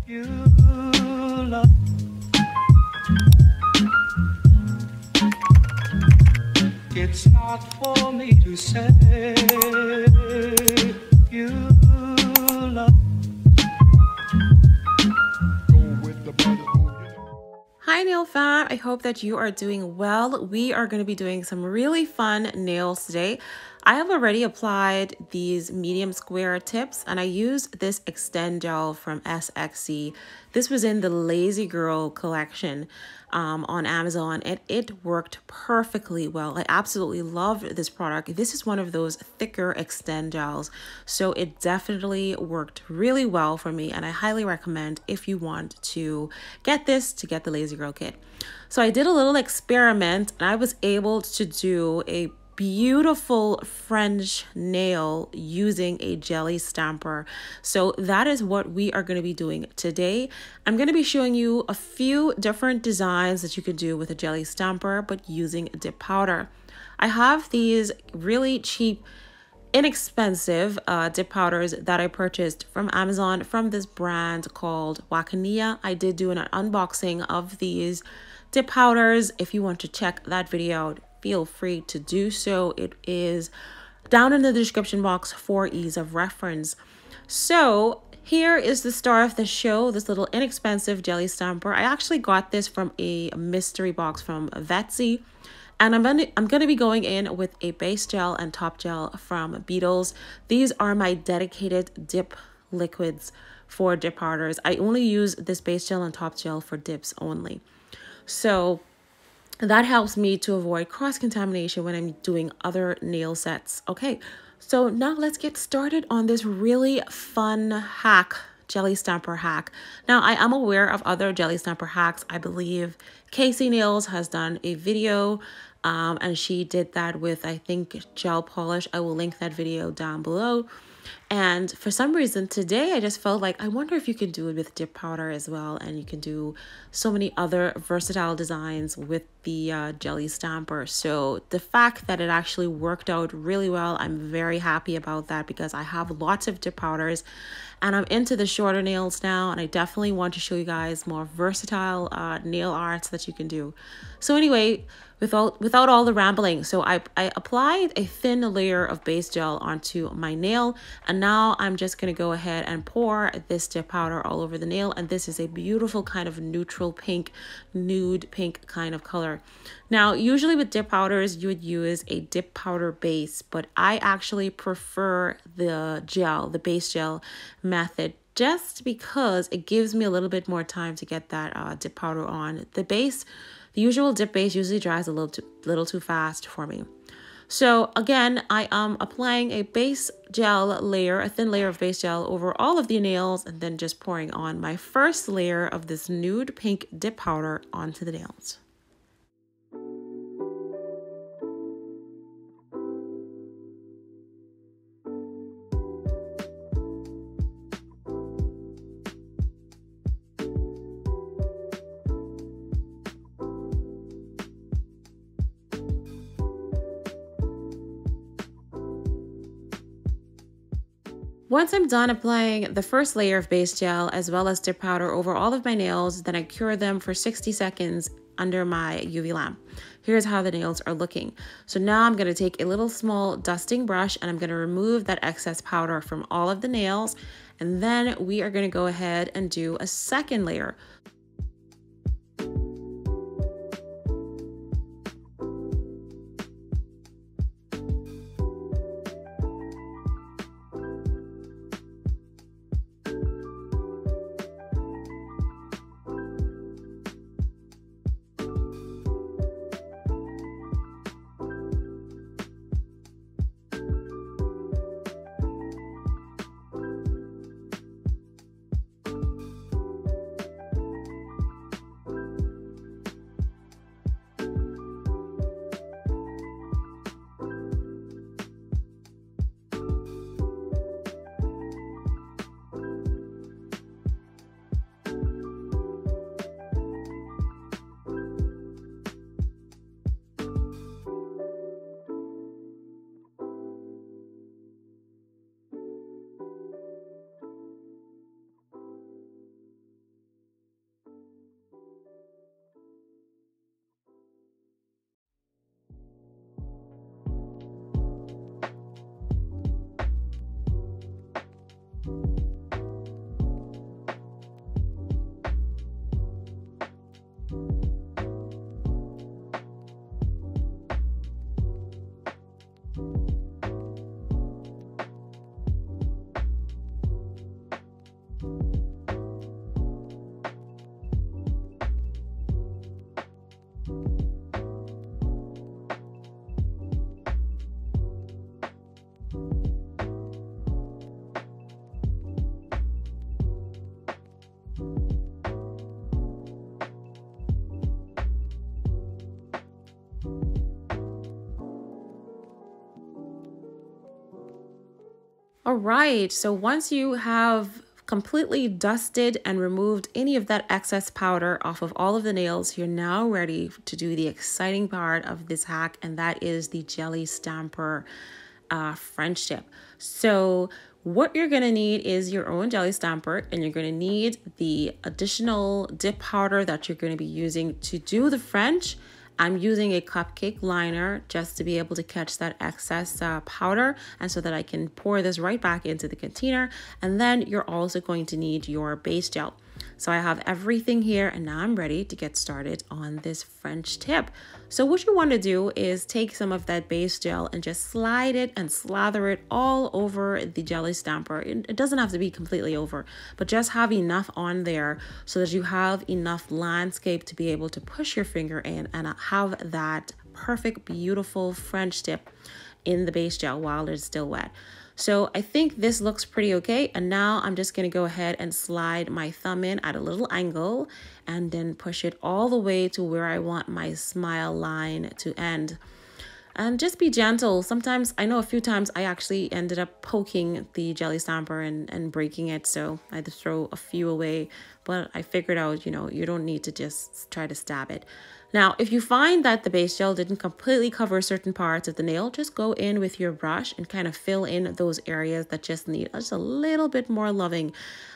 You love. It's not for me to say you love. Hi nail fan, I hope that you are doing well. We are going to be doing some really fun nails today. I have already applied these medium square tips and I used this extend gel from SXC. This was in the Lazy Girl collection on Amazon and it worked perfectly well. I absolutely loved this product. This is one of those thicker extend gels, so it definitely worked really well for me and I highly recommend if you want to get this to get the Lazy Girl kit. So I did a little experiment and I was able to do a beautiful French nail using a jelly stamper. So that is what we are going to be doing today. I'm going to be showing you a few different designs that you could do with a jelly stamper but using dip powder. I have these really cheap inexpensive dip powders that I purchased from Amazon from this brand called Wakania. I did do an unboxing of these dip powders. If you want to check that video out, feel free to do so. It is down in the description box for ease of reference. So here is the star of the show, this little inexpensive jelly stamper. I actually got this from a mystery box from Vetsy. And I'm gonna be going in with a base gel and top gel from Beetles. These are my dedicated dip liquids for dip powders. I only use this base gel and top gel for dips only. So that helps me to avoid cross-contamination when I'm doing other nail sets. Okay, so now let's get started on this really fun hack, jelly stamper hack. Now I am aware of other jelly stamper hacks. I believe Katesnails has done a video and she did that with, I think, gel polish. I will link that video down below. And for some reason today I just felt like I wonder if you could do it with dip powder as well, and you can do so many other versatile designs with the jelly stamper. So the fact that it actually worked out really well, I'm very happy about that because I have lots of dip powders and I'm into the shorter nails now, and I definitely want to show you guys more versatile nail arts that you can do. So anyway, without all the rambling, so I applied a thin layer of base gel onto my nail, and now I'm just going to go ahead and pour this dip powder all over the nail. And this is a beautiful kind of neutral pink, nude pink kind of color. Now usually with dip powders you would use a dip powder base, but I actually prefer the gel, the base gel method, just because it gives me a little bit more time to get that dip powder on. The usual dip base usually dries a little too fast for me. So again, I am applying a base gel layer, a thin layer of base gel over all of the nails, and then just pouring on my first layer of this nude pink dip powder onto the nails. Once I'm done applying the first layer of base gel as well as dip powder over all of my nails, then I cure them for 60 seconds under my UV lamp. Here's how the nails are looking. So now I'm going to take a little small dusting brush and I'm going to remove that excess powder from all of the nails. And then we are going to go ahead and do a second layer. All right, so once you have completely dusted and removed any of that excess powder off of all of the nails, you're now ready to do the exciting part of this hack, and that is the jelly stamper French tip. So what you're gonna need is your own jelly stamper, and you're gonna need the additional dip powder that you're gonna be using to do the French. I'm using a cupcake liner just to be able to catch that excess powder, and so that I can pour this right back into the container. And then you're also going to need your base gel. So I have everything here, and now I'm ready to get started on this French tip. So what you want to do is take some of that base gel and just slide it and slather it all over the jelly stamper. It doesn't have to be completely over, but just have enough on there so that you have enough landscape to be able to push your finger in and have that perfect, beautiful French tip in the base gel while it's still wet. So I think this looks pretty okay. And now I'm just gonna go ahead and slide my thumb in at a little angle and then push it all the way to where I want my smile line to end. And just be gentle. Sometimes, I know a few times I actually ended up poking the jelly stamper and breaking it. So I had to throw a few away, but I figured out, you know, you don't need to just try to stab it. Now, if you find that the base gel didn't completely cover certain parts of the nail, just go in with your brush and kind of fill in those areas that just need just a little bit more loving.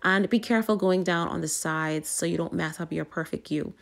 And be careful going down on the sides so you don't mess up your perfect U.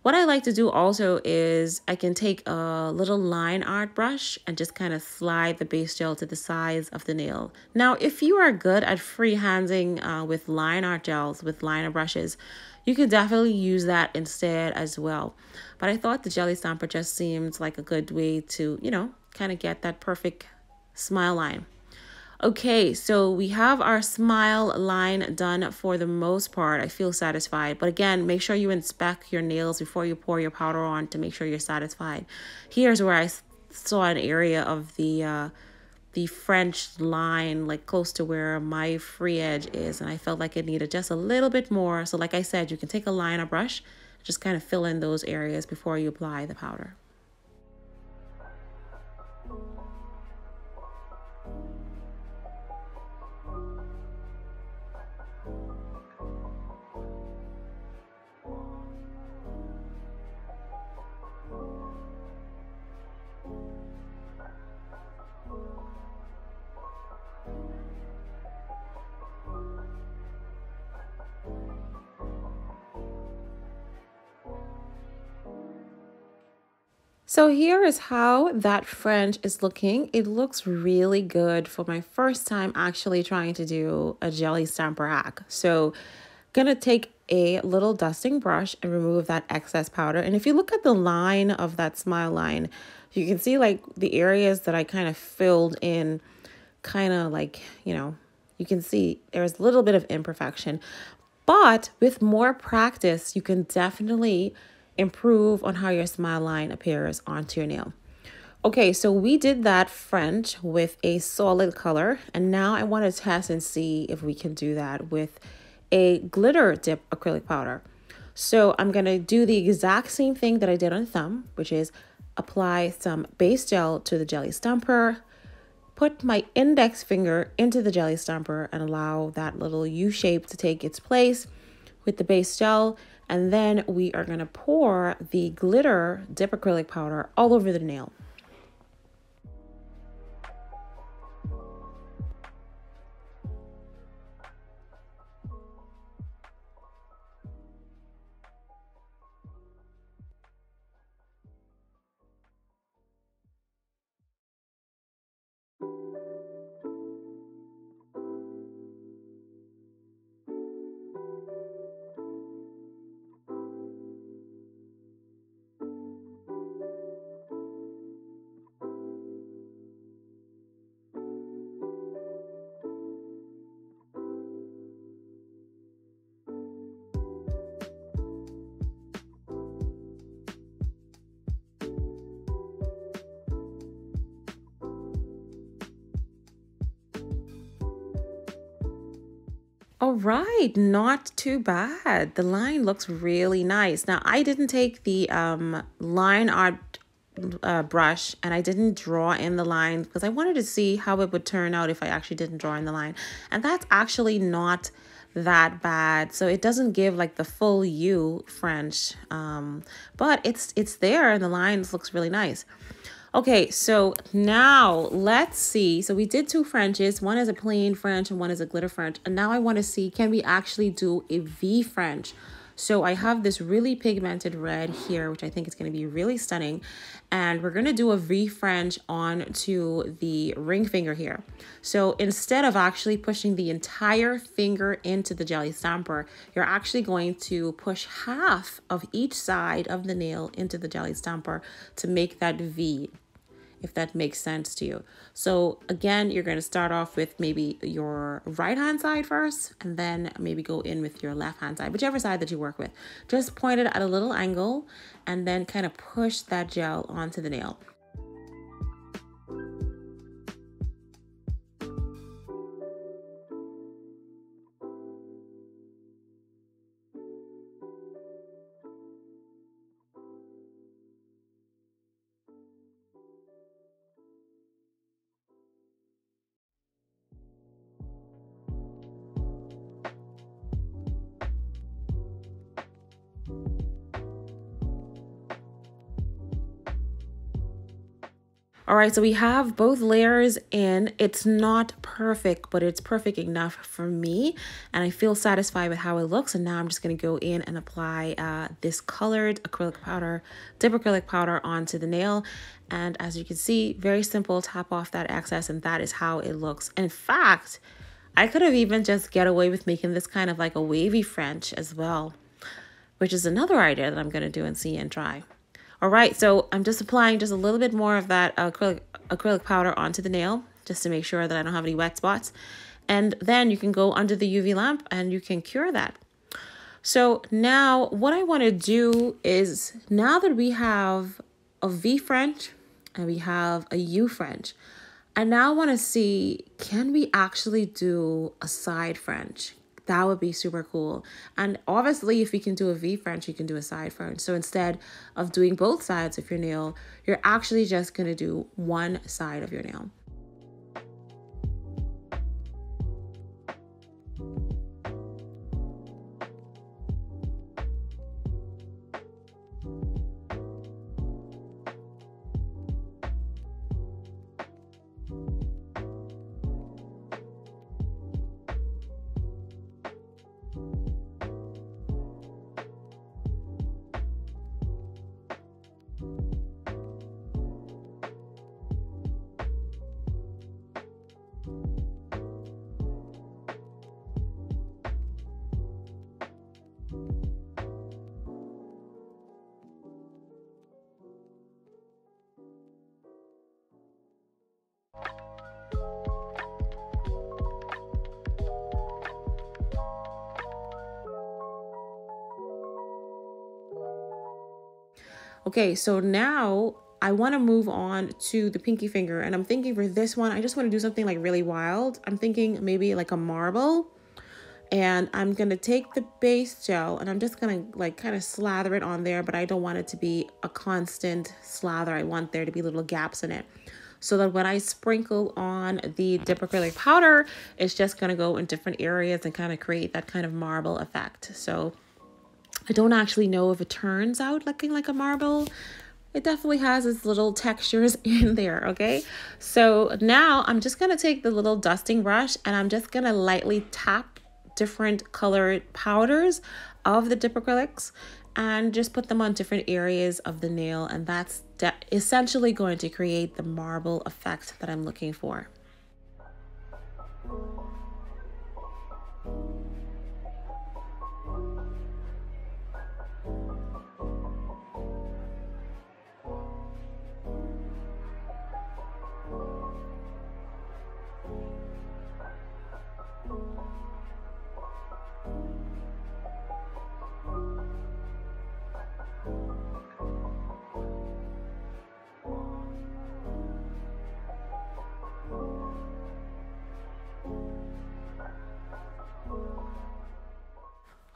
What I like to do also is I can take a little line art brush and just kind of slide the base gel to the sides of the nail. Now, if you are good at freehanding with line art gels, with liner brushes, you can definitely use that instead as well. But I thought the jelly stamper just seemed like a good way to, you know, kind of get that perfect smile line. Okay, so we have our smile line done for the most part. I feel satisfied. But again, make sure you inspect your nails before you pour your powder on to make sure you're satisfied. Here's where I saw an area of the French line, like close to where my free edge is. And I felt like it needed just a little bit more. So like I said, you can take a liner brush, just kind of fill in those areas before you apply the powder. So here is how that French is looking. It looks really good for my first time actually trying to do a jelly stamper hack. So gonna take a little dusting brush and remove that excess powder. And if you look at the line of that smile line, you can see like the areas that I kind of filled in, kind of like, you know, you can see there's a little bit of imperfection. But with more practice, you can definitely improve on how your smile line appears onto your nail. Okay, so we did that French with a solid color, and now I want to test and see if we can do that with a glitter dip acrylic powder. So I'm going to do the exact same thing that I did on thumb, which is apply some base gel to the jelly stamper, put my index finger into the jelly stamper and allow that little U shape to take its place with the base gel. And then we are going to pour the glitter dip acrylic powder all over the nail. All right, not too bad. The line looks really nice. Now, I didn't take the line art brush, and I didn't draw in the line because I wanted to see how it would turn out if I actually didn't draw in the line. And that's actually not that bad. So it doesn't give like the full U French, but it's there and the lines looks really nice. Okay, so now let's see. So we did 2 Frenches. One is a plain French and one is a glitter French. And now I want to see, can we actually do a V French? So I have this really pigmented red here, which I think is going to be really stunning. And we're going to do a V French onto the ring finger here. So instead of actually pushing the entire finger into the jelly stamper, you're actually going to push half of each side of the nail into the jelly stamper to make that V, if that makes sense to you. So again, you're going to start off with maybe your right hand side first, and then maybe go in with your left hand side, whichever side that you work with. Just point it at a little angle and then kind of push that gel onto the nail. All right, so we have both layers in. It's not perfect, but it's perfect enough for me. And I feel satisfied with how it looks. And now I'm just gonna go in and apply this colored acrylic powder, dip acrylic powder onto the nail. And as you can see, very simple, tap off that excess, and that is how it looks. In fact, I could have even just get away with making this kind of like a wavy French as well, which is another idea that I'm gonna do and see and try. All right, so I'm just applying just a little bit more of that acrylic powder onto the nail, just to make sure that I don't have any wet spots. And then you can go under the UV lamp and you can cure that. So now what I want to do is, now that we have a V French and we have a U French, I now want to see, can we actually do a side French? That would be super cool. And obviously, if we can do a V French, you can do a side French. So instead of doing both sides of your nail, you're actually just going to do one side of your nail. Okay, so now I want to move on to the pinky finger, and I'm thinking for this one, I just want to do something like really wild. I'm thinking maybe like a marble, and I'm going to take the base gel and I'm just going to like kind of slather it on there, but I don't want it to be a constant slather. I want there to be little gaps in it, so that when I sprinkle on the dip acrylic powder, it's just going to go in different areas and kind of create that kind of marble effect. So I don't actually know if it turns out looking like a marble. It definitely has its little textures in there, okay? So now I'm just gonna take the little dusting brush and I'm just gonna lightly tap different colored powders of the dip acrylics and just put them on different areas of the nail, and that's essentially going to create the marble effect that I'm looking for.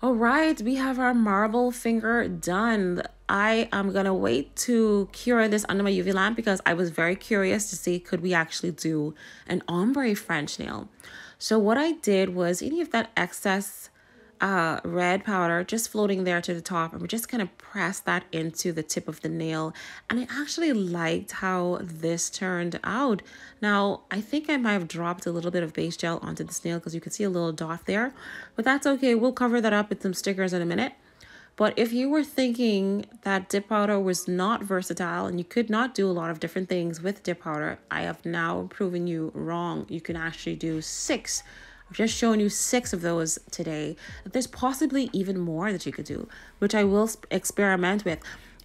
All right, we have our marble finger done. I am gonna wait to cure this under my UV lamp because I was very curious to see could we actually do an ombre French nail. So what I did was any of that excess red powder just floating there to the top, and we're just gonna press that into the tip of the nail. And I actually liked how this turned out. Now I think I might have dropped a little bit of base gel onto this nail because you can see a little dot there, but that's okay. We'll cover that up with some stickers in a minute. But if you were thinking that dip powder was not versatile and you could not do a lot of different things with dip powder, I have now proven you wrong. You can actually do 6. I've just shown you 6 of those today. There's possibly even more that you could do, which I will experiment with.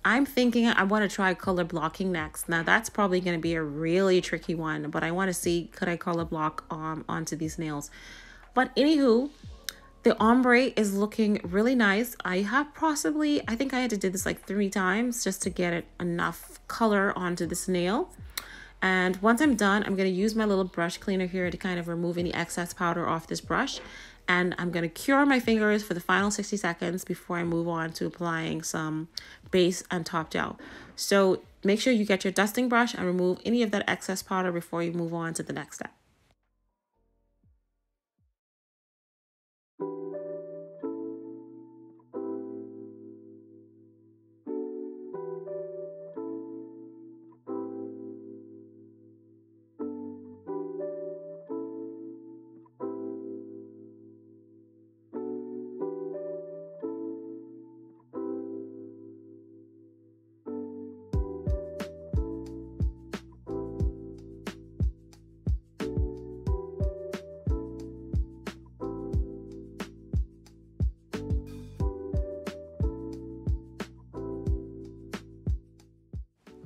I'm thinking I want to try color blocking next. Now that's probably going to be a really tricky one, but I want to see could I color block onto these nails. But anywho, the ombre is looking really nice. I think I had to do this like 3 times just to get it enough color onto this nail. And once I'm done, I'm going to use my little brush cleaner here to kind of remove any excess powder off this brush. And I'm going to cure my fingers for the final 60 seconds before I move on to applying some base and top gel. So make sure you get your dusting brush and remove any of that excess powder before you move on to the next step.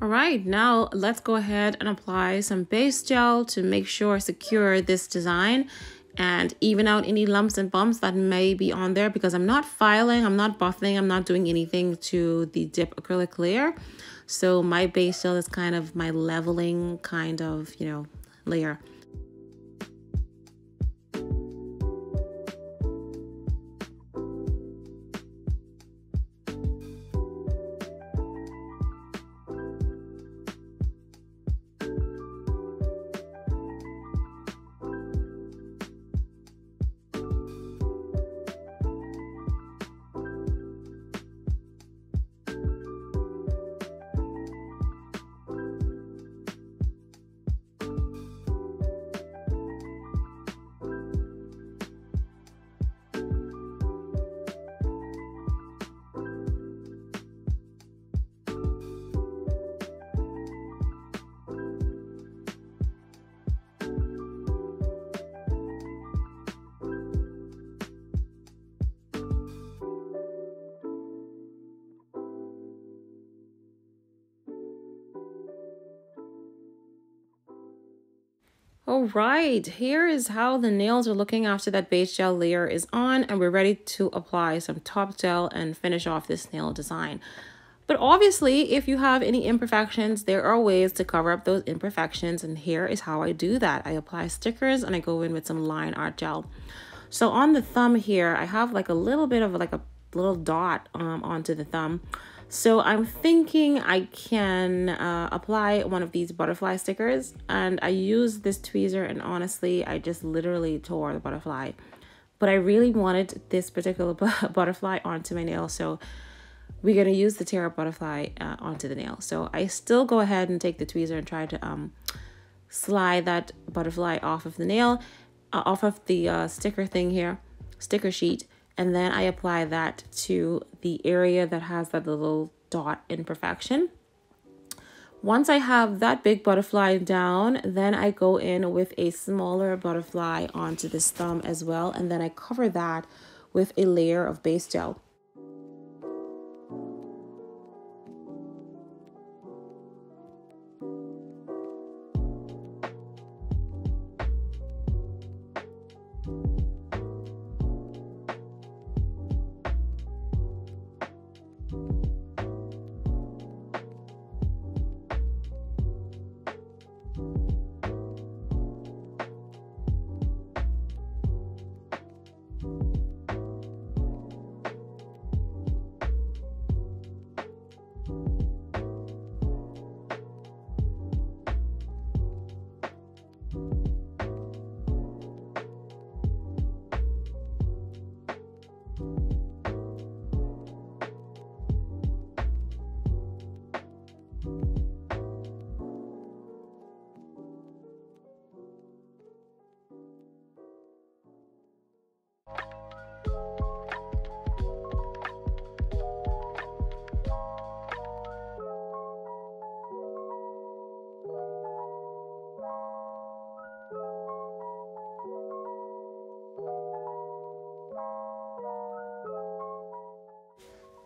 All right, now let's go ahead and apply some base gel to make sure secure this design and even out any lumps and bumps that may be on there, because I'm not filing, I'm not buffing, I'm not doing anything to the dip acrylic layer. So my base gel is kind of my leveling kind of, layer. All right, here is how the nails are looking after that base gel layer is on, and we're ready to apply some top gel and finish off this nail design. But obviously, if you have any imperfections, there are ways to cover up those imperfections, and here is how I do that. I apply stickers and I go in with some line art gel. So on the thumb here, I have like a little bit of like a little dot onto the thumb. So I'm thinking I can apply one of these butterfly stickers, and I use this tweezer, and honestly, I just literally tore the butterfly. But I really wanted this particular butterfly onto my nail, so we're going to use the tear up butterfly onto the nail. So I still go ahead and take the tweezer and try to slide that butterfly off of the nail, off of the sticker thing here, sticker sheet. And then I apply that to the area that has that little dot imperfection. Once I have that big butterfly down, then I go in with a smaller butterfly onto this thumb as well. And then I cover that with a layer of base gel.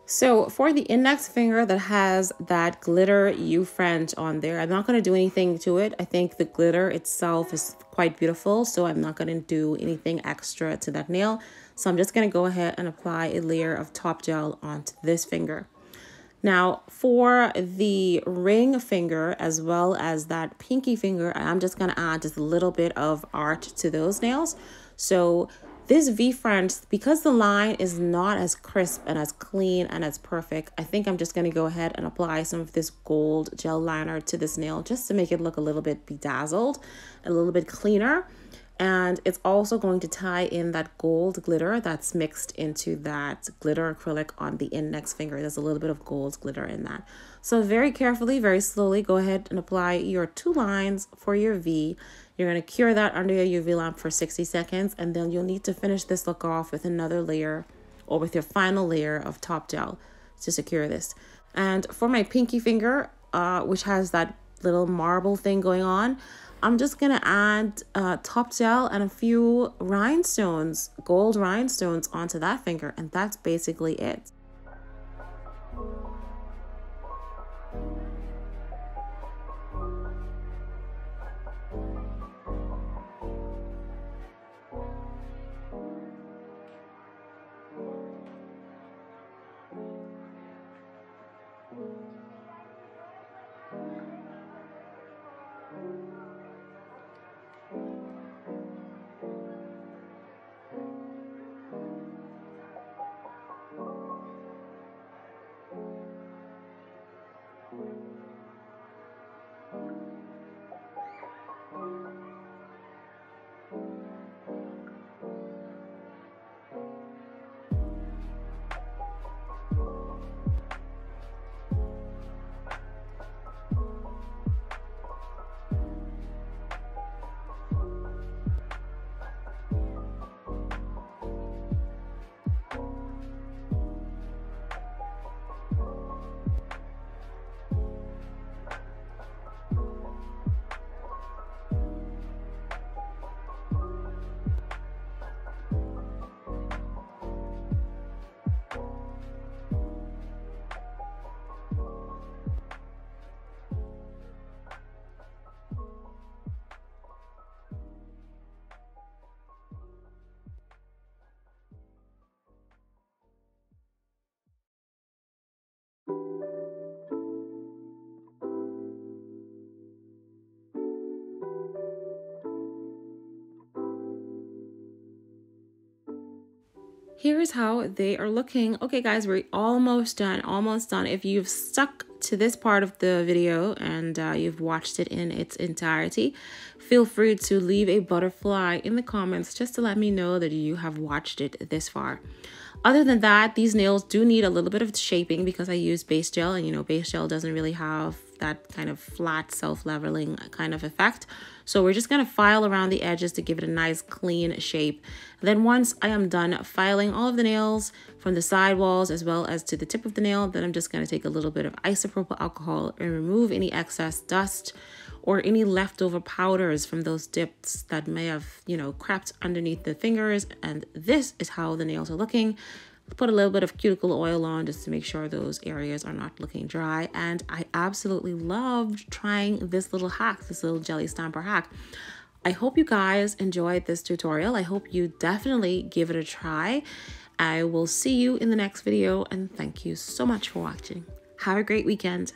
So for the index finger that has that glitter U French on there, I'm not going to do anything to it. I think the glitter itself is quite beautiful, so I'm not going to do anything extra to that nail. So I'm just going to go ahead and apply a layer of top gel onto this finger. Now for the ring finger as well as that pinky finger, I'm just going to add just a little bit of art to those nails. So this V French, because the line is not as crisp and as clean and as perfect, I think I'm just going to go ahead and apply some of this gold gel liner to this nail just to make it look a little bit bedazzled, a little bit cleaner. And it's also going to tie in that gold glitter that's mixed into that glitter acrylic on the index finger. There's a little bit of gold glitter in that. So very carefully, very slowly, go ahead and apply your 2 lines for your V. You're going to cure that under your UV lamp for 60 seconds, and then you'll need to finish this look off with another layer or with your final layer of top gel to secure this. And for my pinky finger, which has that little marble thing going on, I'm just going to add top gel and a few rhinestones, gold rhinestones onto that finger, and that's basically it. Here's how they are looking. Okay guys, we're almost done, almost done. If you've stuck to this part of the video and you've watched it in its entirety, feel free to leave a butterfly in the comments just to let me know that you have watched it this far. Other than that, these nails do need a little bit of shaping because I use base gel, and you know, base gel doesn't really have that kind of flat self-leveling kind of effect. So we're just going to file around the edges to give it a nice clean shape. Then once I am done filing all of the nails from the side walls as well as to the tip of the nail, then I'm just going to take a little bit of isopropyl alcohol and remove any excess dust or any leftover powders from those dips that may have, you know, crept underneath the fingers. And this is how the nails are looking. Put a little bit of cuticle oil on just to make sure those areas are not looking dry. And I absolutely loved trying this little hack, this little jelly stamper hack. I hope you guys enjoyed this tutorial. I hope you definitely give it a try. I will see you in the next video, and thank you so much for watching. Have a great weekend.